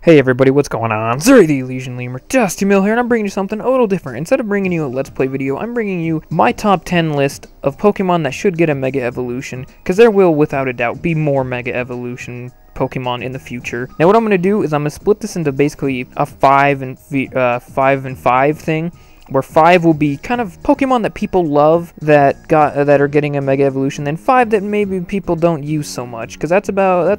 Hey everybody, what's going on? Zuri the Elysian Lemur, DustyMill here, and I'm bringing you something a little different. Instead of bringing you a Let's Play video, I'm bringing you my top 10 list of Pokemon that should get a Mega Evolution, because there will, without a doubt, be more Mega Evolution Pokemon in the future. Now what I'm going to do is I'm going to split this into basically a 5 and 5 thing, where 5 will be kind of Pokemon that people love that are getting a Mega Evolution, then 5 that maybe people don't use so much, because that's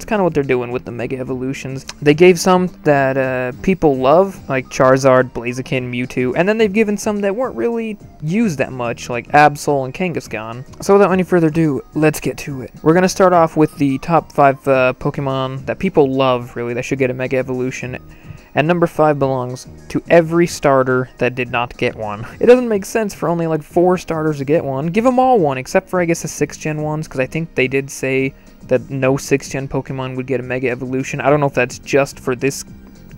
kind of what they're doing with the Mega Evolutions. They gave some that people love, like Charizard, Blaziken, Mewtwo, and then they've given some that weren't really used that much, like Absol and Kangaskhan. So without any further ado, let's get to it. We're going to start off with the top 5 Pokemon that people love, really, that should get a Mega Evolution. And number 5 belongs to every starter that did not get one. It doesn't make sense for only like 4 starters to get one. Give them all one, except for I guess the 6th gen ones, because I think they did say that no 6th gen Pokemon would get a Mega Evolution. I don't know if that's just for this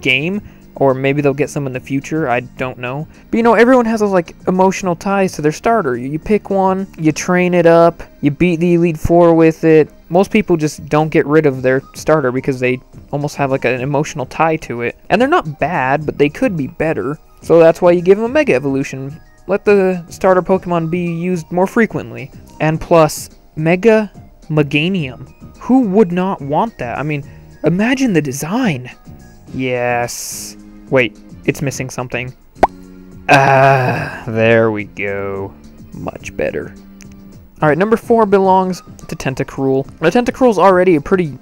game, or maybe they'll get some in the future, I don't know. But you know, everyone has those like emotional ties to their starter. You pick one, you train it up, you beat the Elite Four with it. Most people just don't get rid of their starter because they almost have like an emotional tie to it. And they're not bad, but they could be better. So that's why you give them a Mega Evolution. Let the starter Pokemon be used more frequently. And plus, Mega Meganium. Who would not want that? I mean, imagine the design. Yes. Wait, it's missing something. Ah, there we go. Much better. Alright, number 4 belongs to Tentacruel. Now, Tentacruel's already a pretty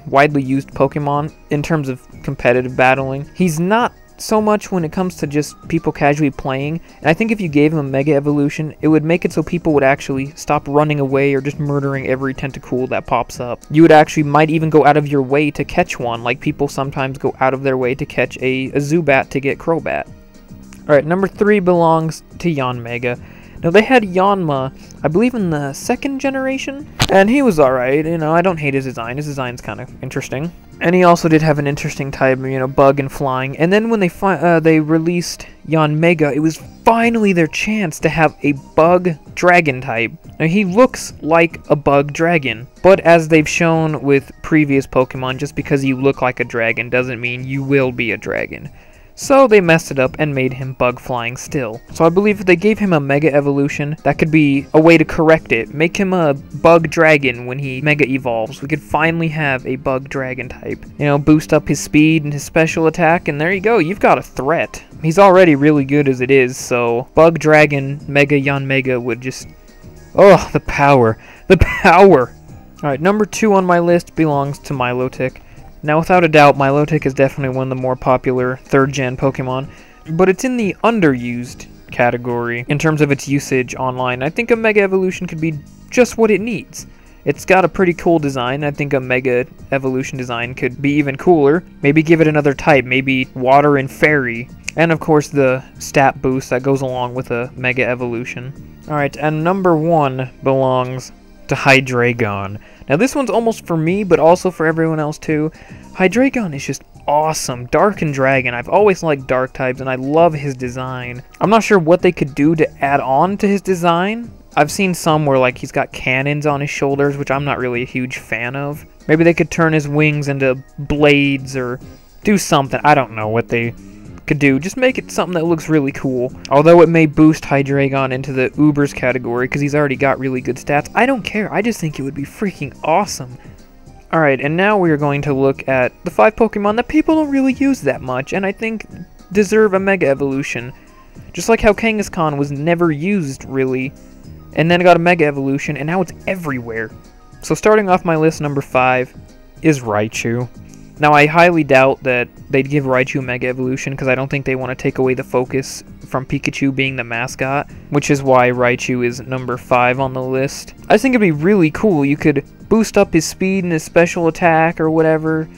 widely used Pokemon in terms of competitive battling. He's not so much when it comes to just people casually playing, and I think if you gave him a Mega Evolution, it would make it so people would actually stop running away or just murdering every Tentacruel that pops up. You would actually might even go out of your way to catch one, like people sometimes go out of their way to catch a Zubat to get Crobat. Alright, number 3 belongs to Yanmega. Now, they had Yanma, I believe in the 2nd generation, and he was alright, you know, I don't hate his design. His design's kind of interesting. And he also did have an interesting type, you know, bug and flying. And then when they released Yanmega, it was finally their chance to have a bug dragon type. Now, he looks like a bug dragon, but as they've shown with previous Pokemon, just because you look like a dragon doesn't mean you will be a dragon. So they messed it up and made him bug flying still. So I believe if they gave him a Mega Evolution, that could be a way to correct it. Make him a bug dragon when he Mega evolves. We could finally have a bug dragon type. You know, boost up his speed and his special attack, and there you go, you've got a threat. He's already really good as it is, so bug dragon Mega Yanmega would just... oh, the power. The power! Alright, number 2 on my list belongs to Milotic. Now, without a doubt, Milotic is definitely one of the more popular 3rd gen Pokemon, but it's in the underused category in terms of its usage online. I think a Mega Evolution could be just what it needs. It's got a pretty cool design. I think a Mega Evolution design could be even cooler. Maybe give it another type, maybe Water and Fairy. And of course the stat boost that goes along with a Mega Evolution. Alright, and number 1 belongs to Hydreigon. Now this one's almost for me, but also for everyone else too. Hydreigon is just awesome. Dark and Dragon. I've always liked Dark types, and I love his design. I'm not sure what they could do to add on to his design. I've seen some where like he's got cannons on his shoulders, which I'm not really a huge fan of. Maybe they could turn his wings into blades or do something. I don't know what they could do. Just make it something that looks really cool. Although it may boost Hydreigon into the Ubers category because he's already got really good stats. I don't care. I just think it would be freaking awesome. Alright, and now we are going to look at the 5 Pokemon that people don't really use that much and I think deserve a Mega Evolution. Just like how Kangaskhan was never used really and then got a Mega Evolution and now it's everywhere. So starting off my list, number 5 is Raichu. Now, I highly doubt that they'd give Raichu Mega Evolution because I don't think they want to take away the focus from Pikachu being the mascot, which is why Raichu is number 5 on the list. I just think it'd be really cool. You could boost up his speed and his special attack or whatever.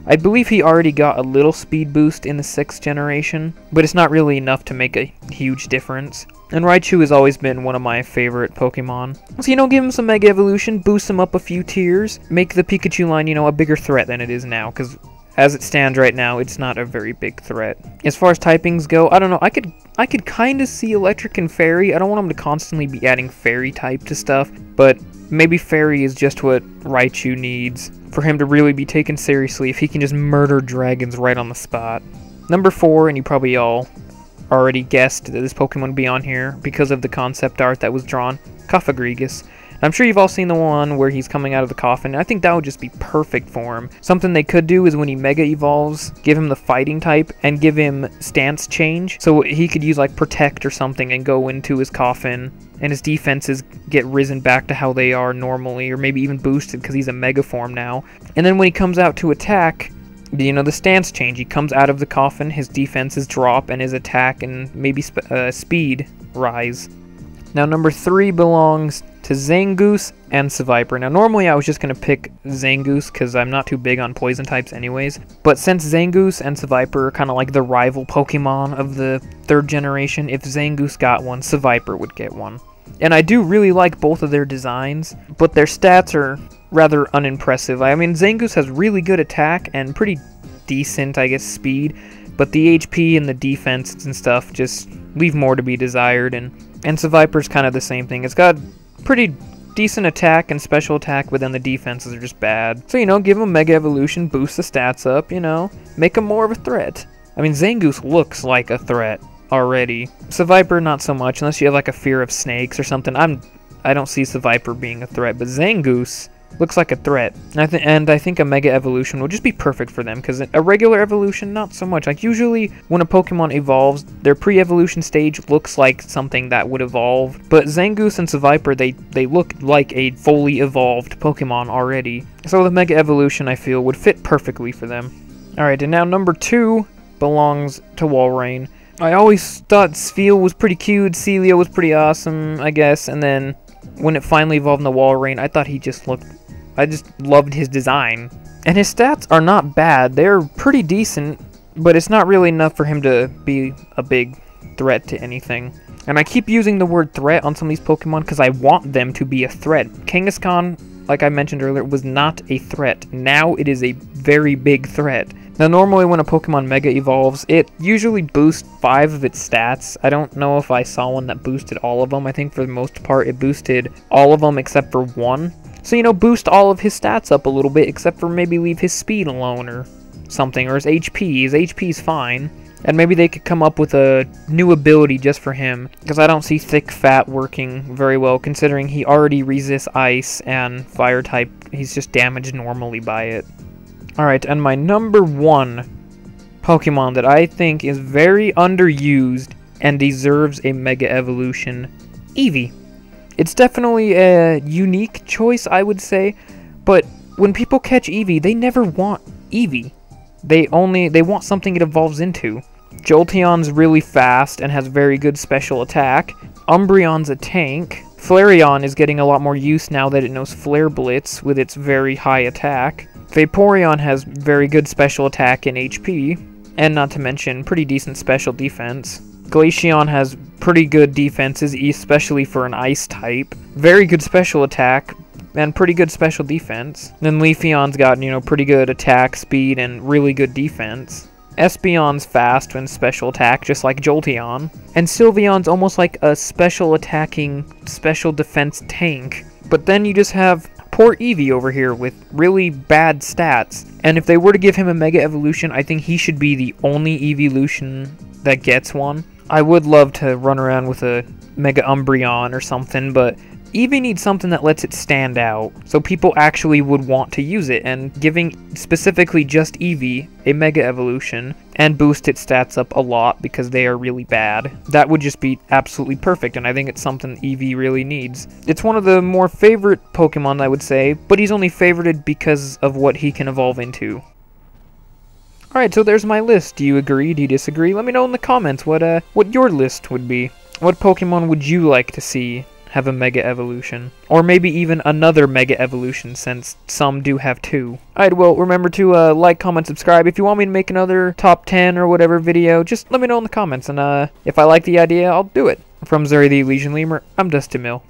I believe he already got a little speed boost in the 6th generation, but it's not really enough to make a huge difference. And Raichu has always been one of my favorite Pokemon. So, you know, give him some Mega Evolution, boost him up a few tiers, make the Pikachu line, you know, a bigger threat than it is now, because as it stands right now, it's not a very big threat. As far as typings go, I don't know, I could kind of see Electric and Fairy. I don't want them to constantly be adding Fairy type to stuff, but maybe Fairy is just what Raichu needs for him to really be taken seriously if he can just murder dragons right on the spot. Number 4, and you probably all already guessed that this Pokemon would be on here because of the concept art that was drawn, Cofagrigus. I'm sure you've all seen the one where he's coming out of the coffin. I think that would just be perfect for him. Something they could do is when he Mega Evolves, give him the fighting type and give him stance change. So he could use like Protect or something and go into his coffin and his defenses get risen back to how they are normally, or maybe even boosted because he's a Mega form now. And then when he comes out to attack, you know, the stance change. He comes out of the coffin, his defenses drop, and his attack and maybe speed rise. Now, number 3 belongs to Zangoose and Seviper. Now, normally I was just going to pick Zangoose because I'm not too big on poison types anyways. But since Zangoose and Seviper are kind of like the rival Pokemon of the 3rd generation, if Zangoose got one, Seviper would get one. And I do really like both of their designs, but their stats are rather unimpressive. I mean, Zangoose has really good attack and pretty decent, I guess, speed, but the HP and the defense and stuff just leave more to be desired, and Seviper's kind of the same thing. It's got pretty decent attack and special attack, but then the defenses are just bad. So, you know, give him Mega Evolution, boost the stats up, you know, make him more of a threat. I mean, Zangoose looks like a threat already. Seviper, not so much, unless you have like a fear of snakes or something. I don't see Seviper being a threat, but Zangoose looks like a threat, and I think a Mega Evolution will just be perfect for them, because a regular evolution, not so much. Like, usually when a Pokemon evolves, their pre-evolution stage looks like something that would evolve, but Zangoose and Seviper, they look like a fully evolved Pokemon already. So the Mega Evolution, I feel, would fit perfectly for them. Alright, and now number 2 belongs to Walrein. I always thought Spheal was pretty cute, Celio was pretty awesome, I guess, and then when it finally evolved into Walrein, I thought he just looked... I just loved his design. And his stats are not bad. They're pretty decent, but it's not really enough for him to be a big threat to anything. And I keep using the word threat on some of these Pokemon because I want them to be a threat. Kangaskhan, like I mentioned earlier, was not a threat. Now it is a very big threat. Now, normally when a Pokemon Mega Evolves, it usually boosts 5 of its stats. I don't know if I saw one that boosted all of them. I think for the most part it boosted all of them except for one. So, you know, boost all of his stats up a little bit, except for maybe leave his speed alone or something, or his HP. His HP's fine. And maybe they could come up with a new ability just for him, because I don't see Thick Fat working very well, considering he already resists ice and fire type. He's just damaged normally by it. Alright, and my number 1 Pokemon that I think is very underused and deserves a Mega Evolution, Eevee. It's definitely a unique choice, I would say, but when people catch Eevee, they never want Eevee. They want something it evolves into. Jolteon's really fast and has very good special attack. Umbreon's a tank. Flareon is getting a lot more use now that it knows Flare Blitz with its very high attack. Vaporeon has very good special attack and HP, and not to mention pretty decent special defense. Glaceon has pretty good defenses, especially for an ice type. Very good special attack, and pretty good special defense. Then Leafeon's got, you know, pretty good attack, speed, and really good defense. Espeon's fast and special attack, just like Jolteon. And Sylveon's almost like a special attacking, special defense tank. But then you just have poor Eevee over here with really bad stats. And if they were to give him a Mega Evolution, I think he should be the only Eeveelution that gets one. I would love to run around with a Mega Umbreon or something, but Eevee needs something that lets it stand out, so people actually would want to use it, and giving specifically just Eevee a Mega Evolution and boost its stats up a lot because they are really bad, that would just be absolutely perfect, and I think it's something Eevee really needs. It's one of the more favorite Pokemon, I would say, but he's only favorited because of what he can evolve into. Alright, so there's my list. Do you agree? Do you disagree? Let me know in the comments what your list would be. What Pokemon would you like to see have a Mega Evolution? Or maybe even another Mega Evolution, since some do have 2. Alright, well, remember to like, comment, subscribe. If you want me to make another top 10 or whatever video, just let me know in the comments, and if I like the idea, I'll do it. From Zuri the Legion Lemur, I'm DustyMill.